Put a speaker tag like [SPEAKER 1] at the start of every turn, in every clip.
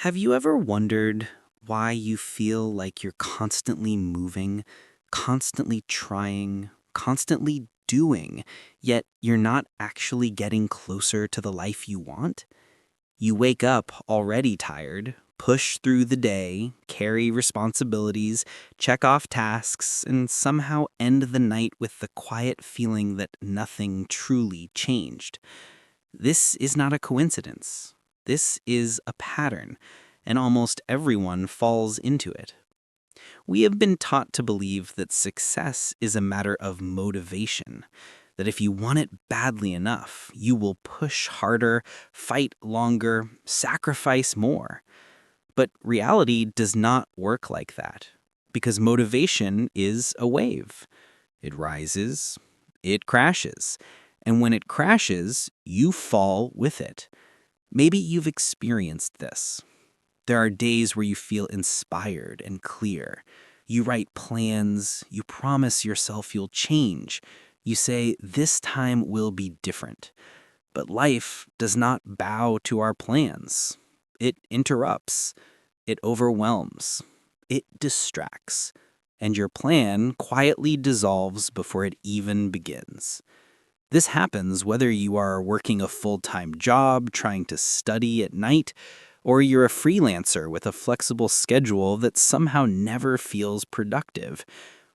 [SPEAKER 1] Have you ever wondered why you feel like you're constantly moving, constantly trying, constantly doing, yet you're not actually getting closer to the life you want? You wake up already tired, push through the day, carry responsibilities, check off tasks, and somehow end the night with the quiet feeling that nothing truly changed. This is not a coincidence. This is a pattern, and almost everyone falls into it. We have been taught to believe that success is a matter of motivation, that if you want it badly enough, you will push harder, fight longer, sacrifice more. But reality does not work like that, because motivation is a wave. It rises, it crashes, and when it crashes, you fall with it. Maybe you've experienced this. There are days where you feel inspired and clear. You write plans, you promise yourself you'll change. You say, this time will be different. But life does not bow to our plans. It interrupts, it overwhelms, it distracts, and your plan quietly dissolves before it even begins. This happens whether you are working a full-time job, trying to study at night, or you're a freelancer with a flexible schedule that somehow never feels productive,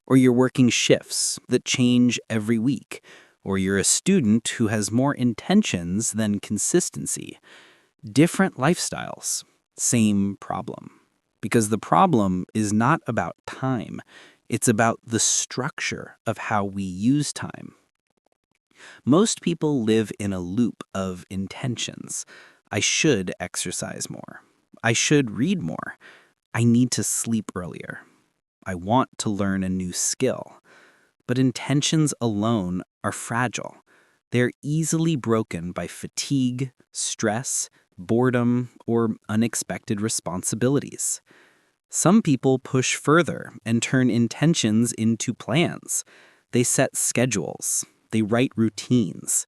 [SPEAKER 1] or you're working shifts that change every week, or you're a student who has more intentions than consistency. Different lifestyles, same problem. Because the problem is not about time, it's about the structure of how we use time. Most people live in a loop of intentions. I should exercise more. I should read more. I need to sleep earlier. I want to learn a new skill. But intentions alone are fragile. They're easily broken by fatigue, stress, boredom, or unexpected responsibilities. Some people push further and turn intentions into plans. They set schedules. They write routines.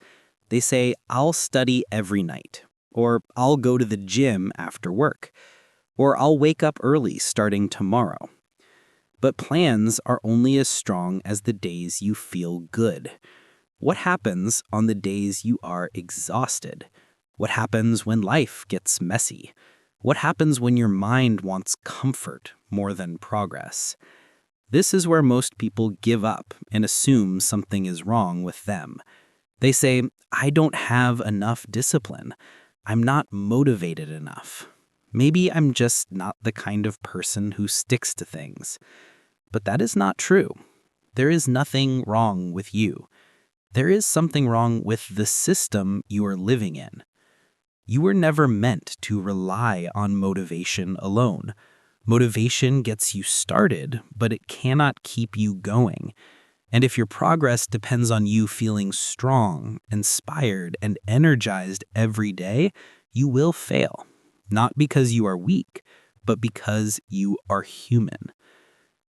[SPEAKER 1] They say, I'll study every night, or I'll go to the gym after work, or I'll wake up early starting tomorrow. But plans are only as strong as the days you feel good. What happens on the days you are exhausted? What happens when life gets messy? What happens when your mind wants comfort more than progress? This is where most people give up and assume something is wrong with them. They say, I don't have enough discipline. I'm not motivated enough. Maybe I'm just not the kind of person who sticks to things. But that is not true. There is nothing wrong with you. There is something wrong with the system you are living in. You were never meant to rely on motivation alone. Motivation gets you started, but it cannot keep you going. And if your progress depends on you feeling strong, inspired, and energized every day, you will fail. Not because you are weak, but because you are human.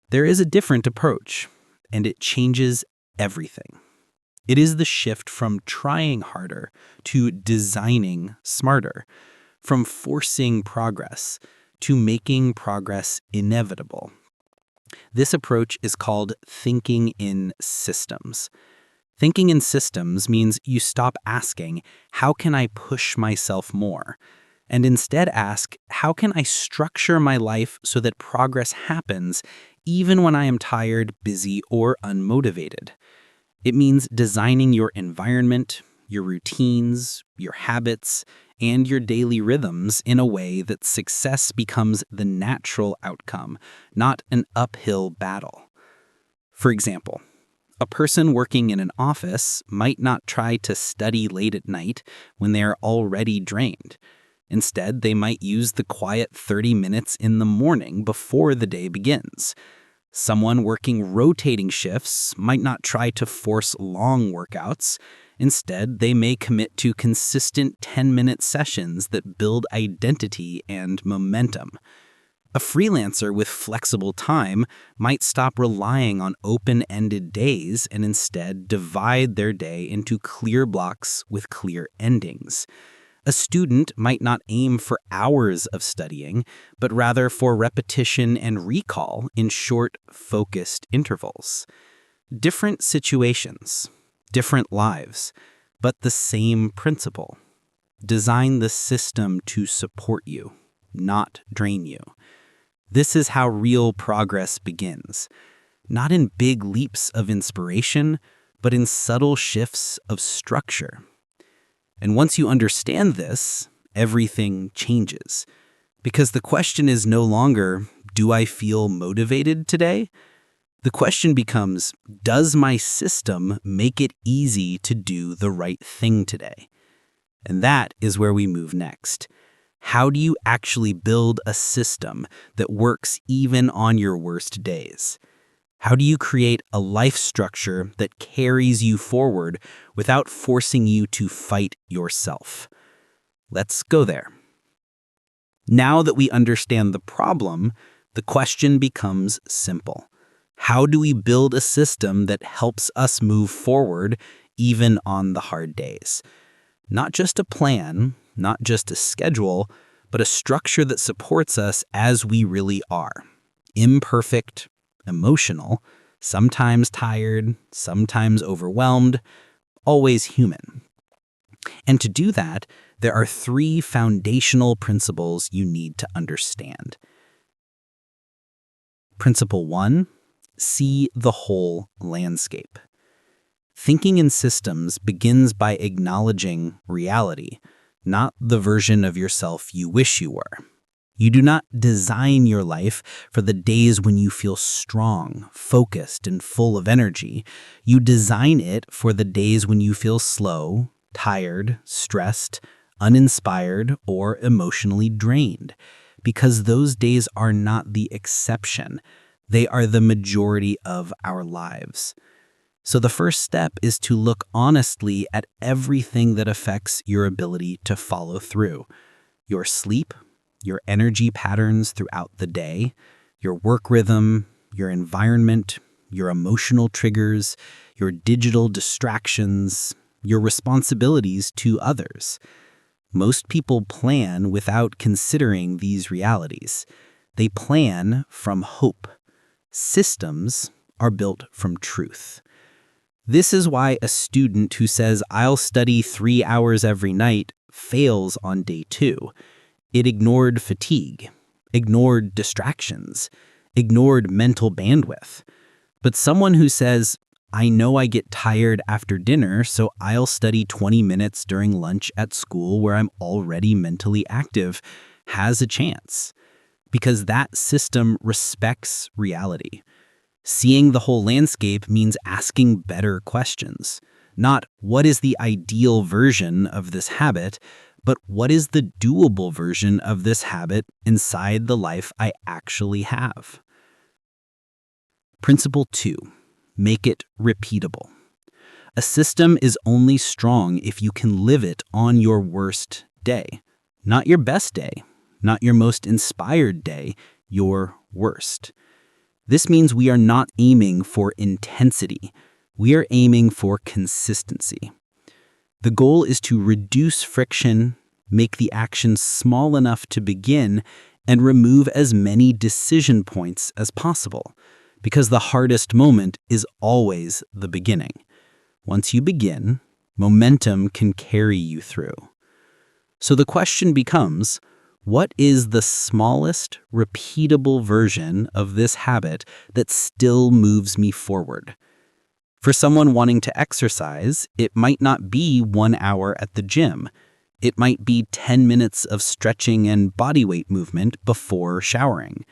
[SPEAKER 1] There is a different approach, and it changes everything. It is the shift from trying harder to designing smarter, from forcing progress to making progress inevitable. This approach is called thinking in systems. Thinking in systems means you stop asking, how can I push myself more? And instead ask, how can I structure my life so that progress happens even when I am tired, busy, or unmotivated? It means designing your environment, your routines, your habits, and your daily rhythms in a way that success becomes the natural outcome, not an uphill battle. For example, a person working in an office might not try to study late at night when they are already drained. Instead, they might use the quiet 30 minutes in the morning before the day begins. Someone working rotating shifts might not try to force long workouts. Instead, they may commit to consistent 10-minute sessions that build identity and momentum. A freelancer with flexible time might stop relying on open-ended days and instead divide their day into clear blocks with clear endings. A student might not aim for hours of studying, but rather for repetition and recall in short, focused intervals. Different situations, different lives, but the same principle. Design the system to support you, not drain you. This is how real progress begins, not in big leaps of inspiration, but in subtle shifts of structure. And once you understand this, everything changes. Because the question is no longer, do I feel motivated today? The question becomes, does my system make it easy to do the right thing today? And that is where we move next. How do you actually build a system that works even on your worst days? How do you create a life structure that carries you forward without forcing you to fight yourself? Let's go there. Now that we understand the problem, the question becomes simple. How do we build a system that helps us move forward even on the hard days? Not just a plan, not just a schedule, but a structure that supports us as we really are. Imperfect, emotional, sometimes tired, sometimes overwhelmed, always human. And to do that, there are 3 foundational principles you need to understand. Principle 1, see the whole landscape. Thinking in systems begins by acknowledging reality, not the version of yourself you wish you were. You do not design your life for the days when you feel strong, focused, and full of energy. You design it for the days when you feel slow, tired, stressed, uninspired, or emotionally drained. Because those days are not the exception. They are the majority of our lives. So the first step is to look honestly at everything that affects your ability to follow through. Your sleep, your energy patterns throughout the day, your work rhythm, your environment, your emotional triggers, your digital distractions, your responsibilities to others. Most people plan without considering these realities. They plan from hope. Systems are built from truth. This is why a student who says, "I'll study 3 hours every night," fails on day 2. It ignored fatigue, ignored distractions, ignored mental bandwidth. But someone who says, "I know I get tired after dinner, so I'll study 20 minutes during lunch at school where I'm already mentally active," has a chance. Because that system respects reality. Seeing the whole landscape means asking better questions. Not what is the ideal version of this habit, but what is the doable version of this habit inside the life I actually have? Principle 2, make it repeatable. A system is only strong if you can live it on your worst day. Not your best day, not your most inspired day, your worst. This means we are not aiming for intensity. We are aiming for consistency. The goal is to reduce friction, make the action small enough to begin, and remove as many decision points as possible, because the hardest moment is always the beginning. Once you begin, momentum can carry you through. So the question becomes, what is the smallest, repeatable version of this habit that still moves me forward? For someone wanting to exercise, it might not be 1 hour at the gym. It might be 10 minutes of stretching and body weight movement before showering.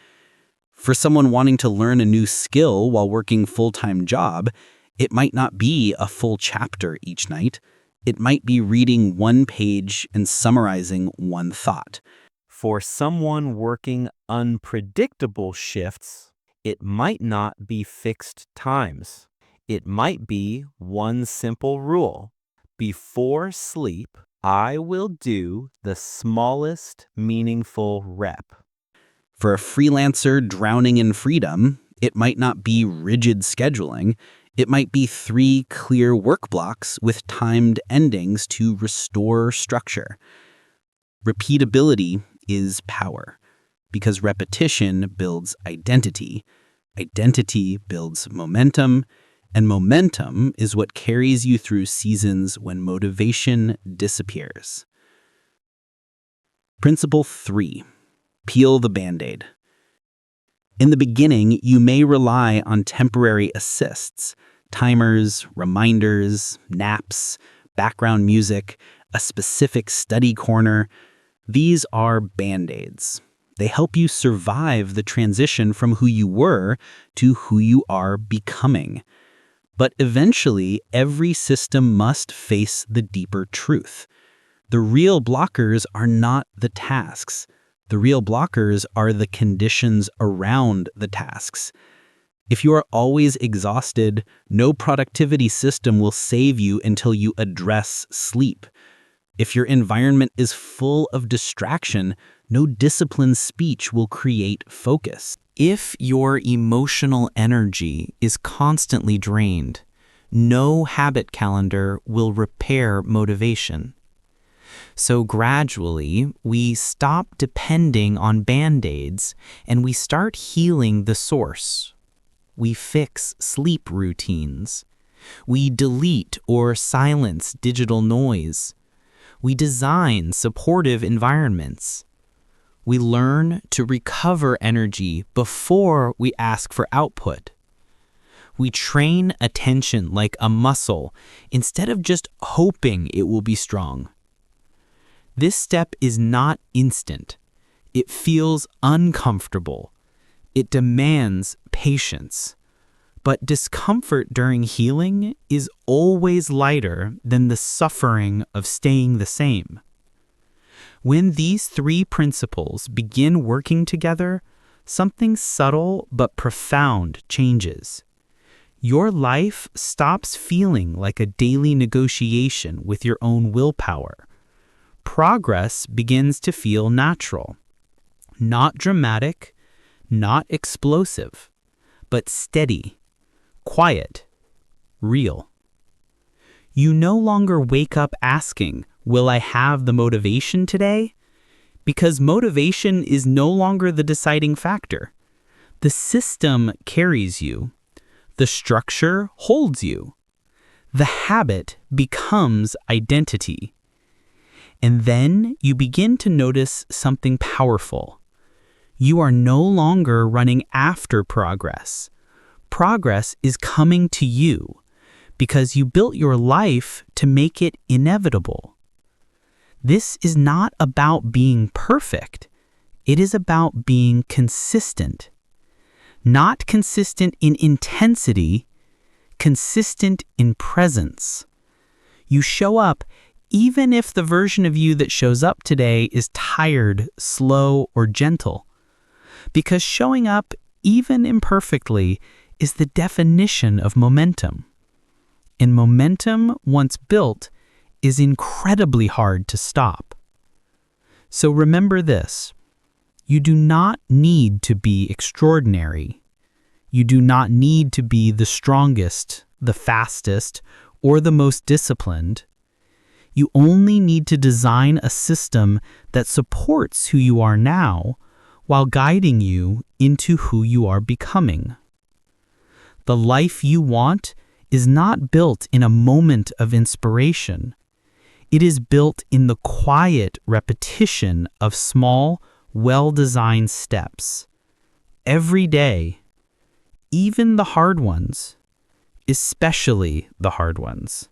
[SPEAKER 1] For someone wanting to learn a new skill while working full-time job, it might not be a full chapter each night. It might be reading 1 page and summarizing 1 thought.
[SPEAKER 2] For someone working unpredictable shifts, it might not be fixed times. It might be 1 simple rule. Before sleep, I will do the smallest meaningful rep.
[SPEAKER 1] For a freelancer drowning in freedom, it might not be rigid scheduling. It might be 3 clear work blocks with timed endings to restore structure. Repeatability is power because repetition builds identity. Identity builds momentum, and momentum is what carries you through seasons when motivation disappears. Principle 3. Peel the Band-Aid. In the beginning, you may rely on temporary assists, timers, reminders, naps, background music, a specific study corner. These are Band-Aids. They help you survive the transition from who you were to who you are becoming. But eventually, every system must face the deeper truth. The real blockers are not the tasks. The real blockers are the conditions around the tasks. If you are always exhausted, no productivity system will save you until you address sleep. If your environment is full of distraction, no disciplined speech will create focus. If your emotional energy is constantly drained, no habit calendar will repair motivation. So gradually, we stop depending on Band-Aids and we start healing the source. We fix sleep routines. We delete or silence digital noise. We design supportive environments. We learn to recover energy before we ask for output. We train attention like a muscle instead of just hoping it will be strong. This step is not instant. It feels uncomfortable. It demands patience. But discomfort during healing is always lighter than the suffering of staying the same. When these three principles begin working together, something subtle but profound changes. Your life stops feeling like a daily negotiation with your own willpower. Progress begins to feel natural, not dramatic, not explosive, but steady, quiet, real. You no longer wake up asking, "Will I have the motivation today?" Because motivation is no longer the deciding factor. The system carries you. The structure holds you. The habit becomes identity. And then you begin to notice something powerful. You are no longer running after progress. Progress is coming to you because you built your life to make it inevitable. This is not about being perfect. It is about being consistent. Not consistent in intensity, consistent in presence. You show up even if the version of you that shows up today is tired, slow, or gentle. Because showing up, even imperfectly, is the definition of momentum. And momentum, once built, is incredibly hard to stop. So remember this. You do not need to be extraordinary. You do not need to be the strongest, the fastest, or the most disciplined. You only need to design a system that supports who you are now while guiding you into who you are becoming. The life you want is not built in a moment of inspiration. It is built in the quiet repetition of small, well-designed steps. Every day, even the hard ones, especially the hard ones.